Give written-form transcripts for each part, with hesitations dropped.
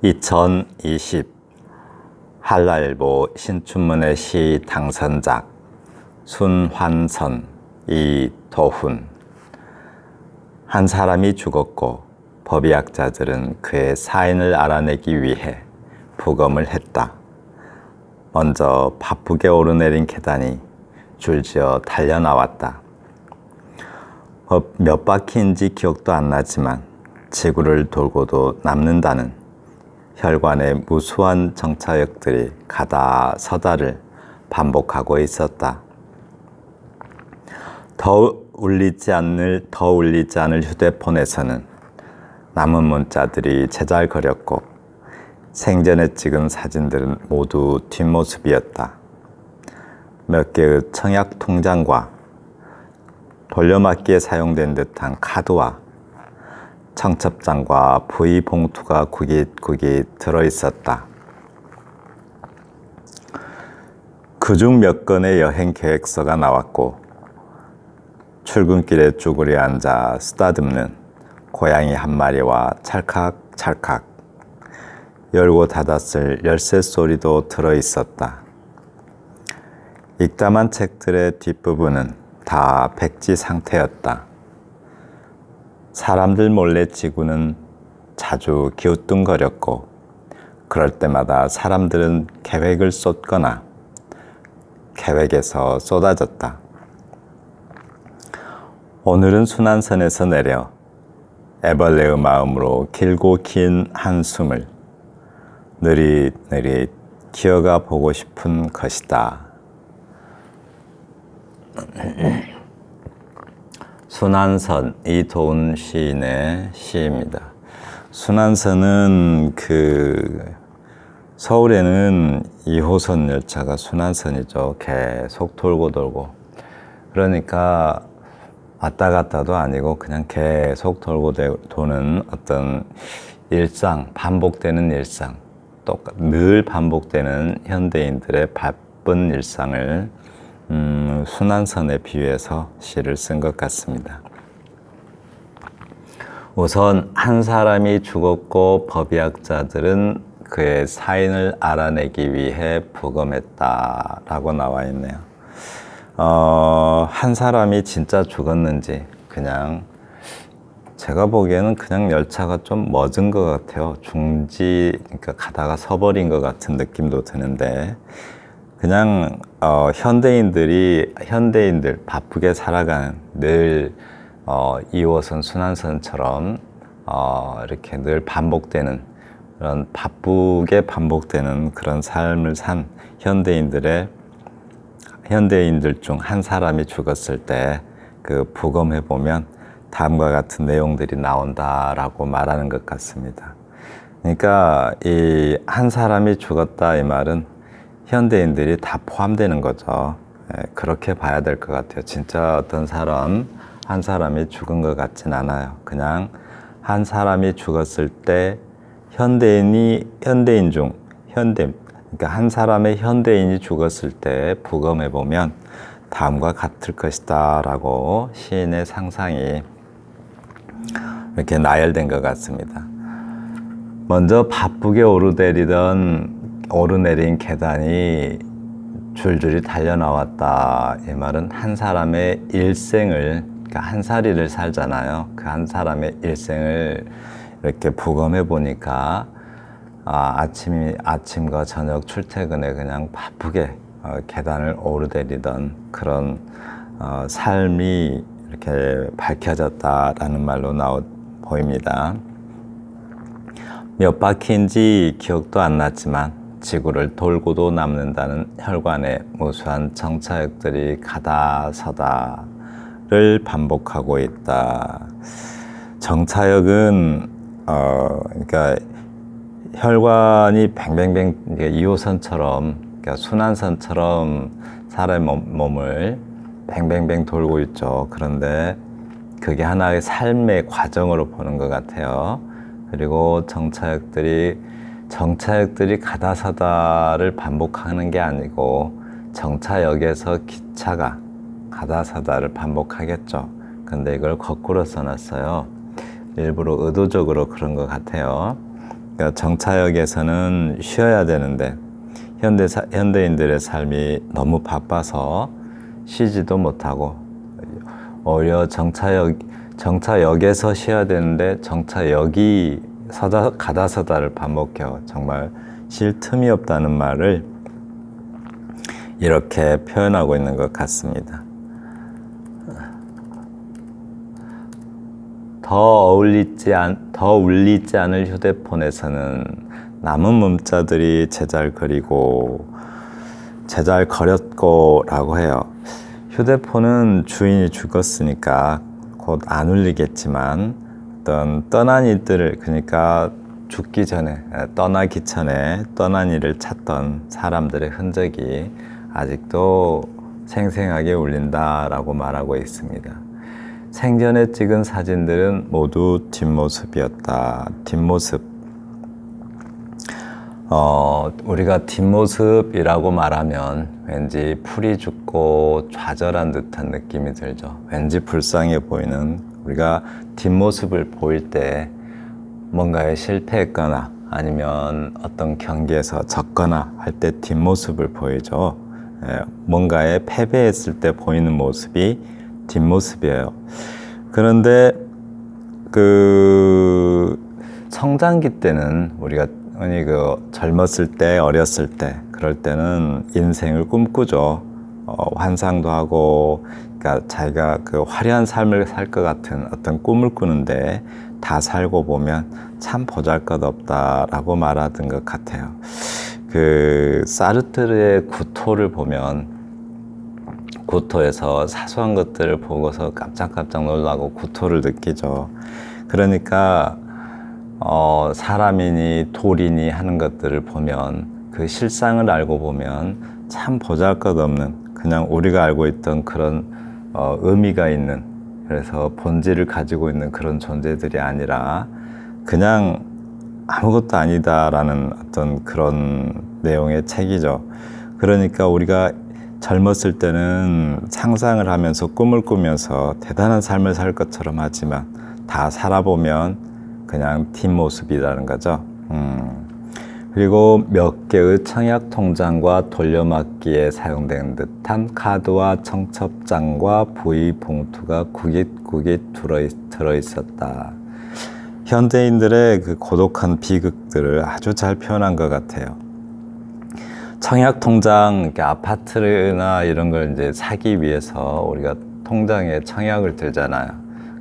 2020 한라일보 신춘문예 시 당선작 순환선 이도훈. 한 사람이 죽었고 법의학자들은 그의 사인을 알아내기 위해 부검을 했다. 먼저 바쁘게 오르내린 계단이 줄지어 달려나왔다. 몇 바퀴인지 기억도 안 나지만 지구를 돌고도 남는다는 혈관의 무수한 정차역들이 가다 서다를 반복하고 있었다. 더 울리지 않을 휴대폰에서는 남은 문자들이 제잘거렸고 생전에 찍은 사진들은 모두 뒷모습이었다. 몇 개의 청약 통장과 돌려막기에 사용된 듯한 카드와 청첩장과 V봉투가 구깃구깃 들어있었다. 그중 몇 건의 여행 계획서가 나왔고 출근길에 쭈그려 앉아 쓰다듬는 고양이 한 마리와 찰칵찰칵 열고 닫았을 열쇠 소리도 들어있었다. 읽다만 책들의 뒷부분은 다 백지 상태였다. 사람들 몰래 지구는 자주 기우뚱거렸고 그럴 때마다 사람들은 계획을 쏟거나 계획에서 쏟아졌다. 오늘은 순환선에서 내려 애벌레의 마음으로 길고 긴 한숨을 느릿느릿 기어가 보고 싶은 것이다. 순환선 이도훈 시인의 시입니다. 순환선은 서울에는 2호선 열차가 순환선이죠. 계속 돌고 돌고. 그러니까 왔다 갔다도 아니고 그냥 계속 돌고 도는 어떤 일상, 반복되는 일상, 늘 반복되는 현대인들의 바쁜 일상을 순환선에 비유해서 시를 쓴 것 같습니다. 우선 한 사람이 죽었고 법의학자들은 그의 사인을 알아내기 위해 부검했다라고 나와 있네요. 한 사람이 진짜 죽었는지 그냥 제가 보기에는 그냥 열차가 좀 멎은 것 같아요. 그러니까 가다가 서버린 것 같은 느낌도 드는데 그냥 현대인들 바쁘게 살아가는 늘 2호선 순환선처럼 이렇게 늘 반복되는 그런 바쁘게 반복되는 그런 삶을 산 현대인들 중 한 사람이 죽었을 때 그 부검해 보면 다음과 같은 내용들이 나온다라고 말하는 것 같습니다. 그러니까 이 한 사람이 죽었다 이 말은 현대인들이 다 포함되는 거죠. 그렇게 봐야 될 것 같아요. 진짜 어떤 한 사람이 죽은 것 같진 않아요. 그냥 한 사람이 죽었을 때 그러니까 한 사람의 현대인이 죽었을 때 부검해 보면 다음과 같을 것이다 라고 시인의 상상이 이렇게 나열된 것 같습니다. 먼저 바쁘게 오르내린 계단이 줄줄이 달려나왔다. 이 말은 한 사람의 일생을, 그러니까 한살이를 살잖아요. 그 한 사람의 일생을 이렇게 부검해 보니까 아침과 저녁 출퇴근에 그냥 바쁘게 계단을 오르내리던 그런 삶이 이렇게 밝혀졌다라는 말로 보입니다. 몇 바퀴인지 기억도 안 났지만 지구를 돌고도 남는다는 혈관의 무수한 정차역들이 가다 서다를 반복하고 있다. 정차역은 그러니까 혈관이 뱅뱅뱅 2호선처럼 그러니까 순환선처럼 사람의 몸을 뱅뱅뱅 돌고 있죠. 그런데 그게 하나의 삶의 과정으로 보는 것 같아요. 그리고 정차역들이 가다 서다를 반복하는 게 아니고 정차역에서 기차가 가다 서다를 반복하겠죠. 근데 이걸 거꾸로 써놨어요. 일부러 의도적으로 그런 것 같아요. 그러니까 정차역에서는 쉬어야 되는데 현대인들의 삶이 너무 바빠서 쉬지도 못하고 오히려 정차역에서 쉬어야 되는데 정차역이 가다 서다를 반복해요. 정말 쉴 틈이 없다는 말을 이렇게 표현하고 있는 것 같습니다. 더 울리지 않을 휴대폰에서는 남은 문자들이 제잘 거렸고 라고 해요. 휴대폰은 주인이 죽었으니까 곧 안 울리겠지만 어떤 떠난 이들을, 그러니까 죽기 전에, 떠나기 전에 떠난 이를 찾던 사람들의 흔적이 아직도 생생하게 울린다라고 말하고 있습니다. 생전에 찍은 사진들은 모두 뒷모습이었다. 뒷모습. 우리가 뒷모습이라고 말하면 왠지 풀이 죽고 좌절한 듯한 느낌이 들죠. 왠지 불쌍해 보이는, 우리가 뒷모습을 보일 때 뭔가에 실패했거나 아니면 어떤 경기에서 졌거나 할 때 뒷모습을 보이죠. 뭔가에 패배했을 때 보이는 모습이 뒷모습이에요. 그런데 그 성장기 때는 우리가 젊었을 때, 어렸을 때, 그럴 때는 인생을 꿈꾸죠. 환상도 하고, 그러니까 자기가 그 화려한 삶을 살 것 같은 어떤 꿈을 꾸는데 다 살고 보면 참 보잘것없다라고 말하던 것 같아요. 그 사르트르의 구토를 보면, 구토에서 사소한 것들을 보고서 깜짝깜짝 놀라고 구토를 느끼죠. 그러니까 사람이니 돌이니 하는 것들을 보면, 그 실상을 알고 보면 참 보잘것없는, 그냥 우리가 알고 있던 그런 의미가 있는, 그래서 본질을 가지고 있는 그런 존재들이 아니라 그냥 아무것도 아니다라는 어떤 그런 내용의 책이죠. 그러니까 우리가 젊었을 때는 상상을 하면서 꿈을 꾸면서 대단한 삶을 살 것처럼 하지만 다 살아보면 그냥 뒷모습이라는 거죠. 그리고 몇 개의 청약 통장과 돌려막기에 사용된 듯한 카드와 청첩장과 부의 봉투가 구깃구깃 들어있었다. 현대인들의 그 고독한 비극들을 아주 잘 표현한 것 같아요. 청약 통장, 아파트나 이런 걸 이제 사기 위해서 우리가 통장에 청약을 들잖아요.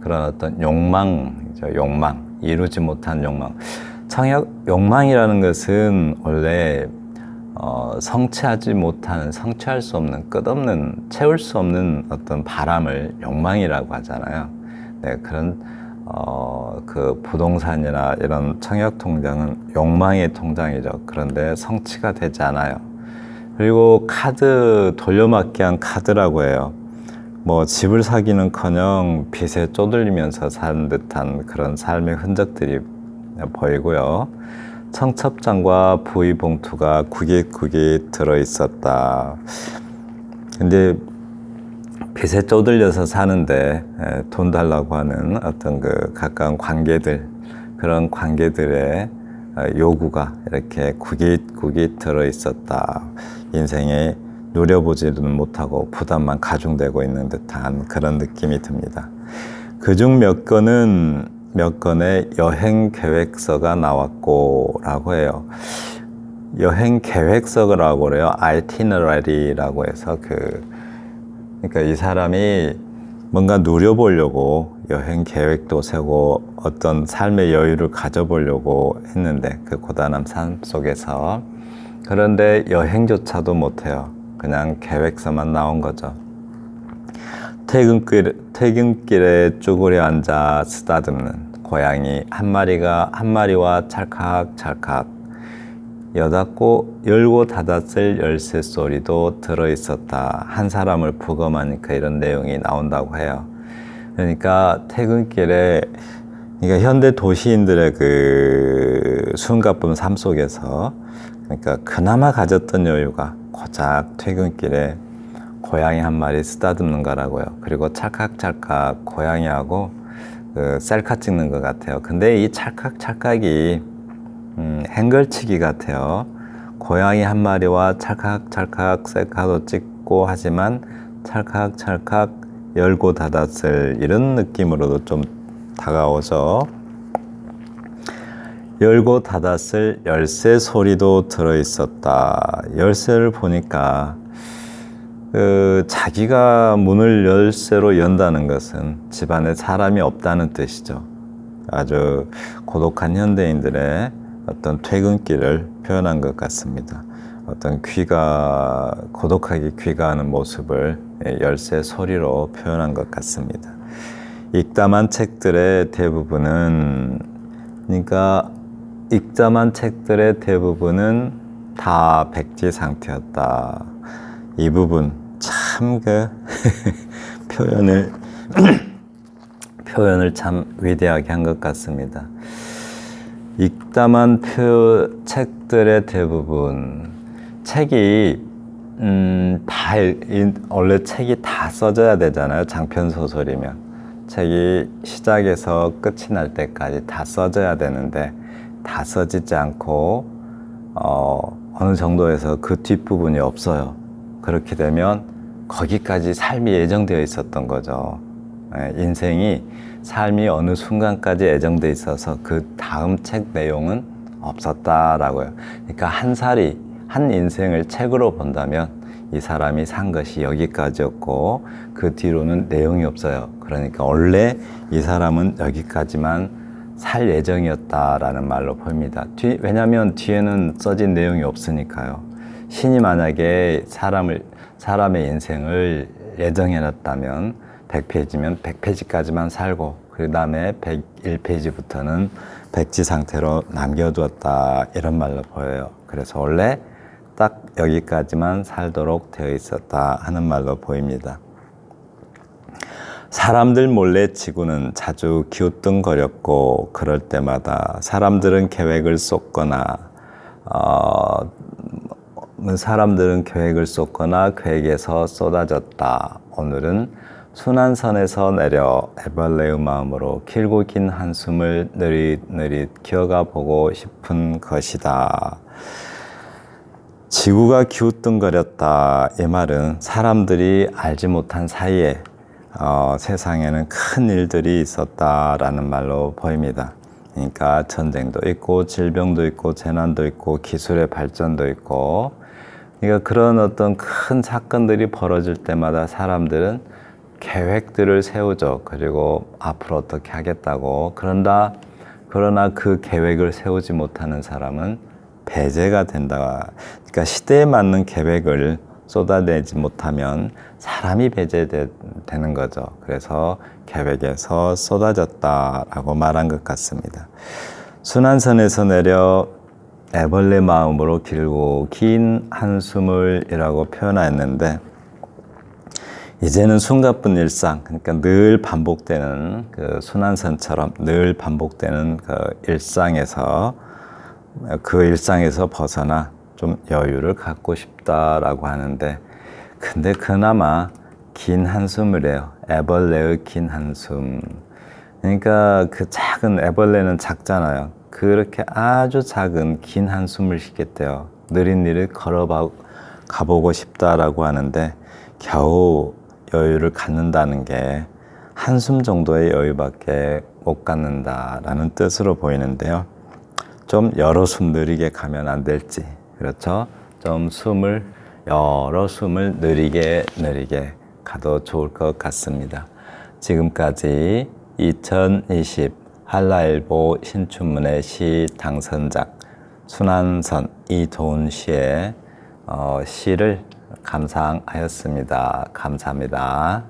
그런 어떤 욕망이죠. 욕망, 이루지 못한 욕망. 욕망이라는 것은 원래 성취하지 못하는, 성취할 수 없는, 끝없는, 채울 수 없는 어떤 바람을 욕망이라고 하잖아요. 네, 그런 그 부동산이나 이런 청약 통장은 욕망의 통장이죠. 그런데 성취가 되지 않아요. 그리고 카드, 돌려막기한 카드라고 해요. 뭐 집을 사기는커녕 빚에 쪼들리면서 사는 듯한 그런 삶의 흔적들이 보이고요. 청첩장과 부의봉투가 구깃구깃 들어있었다. 근데 빚에 쪼들려서 사는데 돈 달라고 하는 어떤 그 가까운 관계들, 그런 관계들의 요구가 이렇게 구깃구깃 들어있었다. 인생에 누려보지는 못하고 부담만 가중되고 있는 듯한 그런 느낌이 듭니다. 그중 몇 건의 여행 계획서가 나왔고 라고 해요. 여행 계획서라고 그래요. itinerary라고 해서 그러니까 이 사람이 뭔가 누려보려고 여행 계획도 세고 어떤 삶의 여유를 가져보려고 했는데 그 고단한 삶 속에서, 그런데 여행조차도 못해요. 그냥 계획서만 나온 거죠. 퇴근길에 쭈그려 앉아 쓰다듬는 고양이 한 마리와 찰칵찰칵 열고 닫았을 열쇠 소리도 들어있었다. 한 사람을 부검하니까 이런 내용이 나온다고 해요. 그러니까 퇴근길에, 그러니까 현대 도시인들의 그 숨가쁜 삶 속에서, 그러니까 그나마 가졌던 여유가 고작 퇴근길에 고양이 한 마리 쓰다듬는 거라고요. 그리고 찰칵찰칵 고양이하고 그 셀카 찍는 것 같아요. 근데 이 찰칵찰칵이 행걸치기 같아요. 고양이 한 마리와 찰칵찰칵 셀카도 찍고 하지만 찰칵찰칵 열고 닫았을 이런 느낌으로도 좀 다가오죠. 열고 닫았을 열쇠 소리도 들어있었다. 열쇠를 보니까 자기가 문을 열쇠로 연다는 것은 집안에 사람이 없다는 뜻이죠. 아주 고독한 현대인들의 어떤 퇴근길을 표현한 것 같습니다. 어떤 고독하게 귀가하는 모습을 열쇠 소리로 표현한 것 같습니다. 읽다만 책들의 대부분은, 다 백지 상태였다. 이 부분 참 표현을 참 위대하게 한 것 같습니다. 읽다만 책들의 대부분, 책이 원래 책이 다 써져야 되잖아요. 장편 소설이면 책이 시작에서 끝이 날 때까지 다 써져야 되는데 다 써지지 않고 어느 정도에서 그 뒷부분이 없어요. 그렇게 되면 거기까지 삶이 예정되어 있었던 거죠. 인생이, 삶이 어느 순간까지 예정되어 있어서 그 다음 책 내용은 없었다라고요. 그러니까 한 인생을 책으로 본다면 이 사람이 산 것이 여기까지였고 그 뒤로는 내용이 없어요. 그러니까 원래 이 사람은 여기까지만 살 예정이었다라는 말로 보입니다. 왜냐하면 뒤에는 써진 내용이 없으니까요. 신이 만약에 사람의 인생을 예정해놨다면 100페이지면 100페이지까지만 살고 그 다음에 101페이지부터는 백지 상태로 남겨두었다, 이런 말로 보여요. 그래서 원래 딱 여기까지만 살도록 되어 있었다 하는 말로 보입니다. 사람들 몰래 지구는 자주 기우뚱거렸고 그럴 때마다 사람들은 계획을 쏟거나 계획에서 쏟아졌다. 오늘은 순환선에서 내려 에벌레의 마음으로 길고 긴 한숨을 느릿느릿 기어가 보고 싶은 것이다. 지구가 기우뚱거렸다. 이 말은 사람들이 알지 못한 사이에 세상에는 큰 일들이 있었다라는 말로 보입니다. 그러니까 전쟁도 있고 질병도 있고 재난도 있고 기술의 발전도 있고, 그러니까 그런 어떤 큰 사건들이 벌어질 때마다 사람들은 계획들을 세우죠. 그리고 앞으로 어떻게 하겠다고. 그러나 그 계획을 세우지 못하는 사람은 배제가 된다. 그러니까 시대에 맞는 계획을 쏟아내지 못하면 사람이 배제되는 거죠. 그래서 계획에서 쏟아졌다라고 말한 것 같습니다. 순환선에서 내려 애벌레 마음으로 길고 긴 한숨을 이라고 표현했는데, 이제는 숨가쁜 일상, 그러니까 늘 반복되는 그 순환선처럼 늘 반복되는 그 일상에서 벗어나 좀 여유를 갖고 싶다라고 하는데, 근데 그나마 긴 한숨을 해요. 애벌레의 긴 한숨. 그러니까 그 작은 애벌레는 작잖아요. 그렇게 아주 작은 긴 한숨을 쉬겠대요. 느릿느릿 가보고 싶다라고 하는데, 겨우 여유를 갖는다는 게 한숨 정도의 여유밖에 못 갖는다라는 뜻으로 보이는데요. 좀 여러 숨 느리게 가면 안 될지, 그렇죠? 좀 여러 숨을 느리게 가도 좋을 것 같습니다. 지금까지 2020 한라일보 신춘문예 시 당선작 순환선 이도훈 씨의 시를 감상하였습니다. 감사합니다.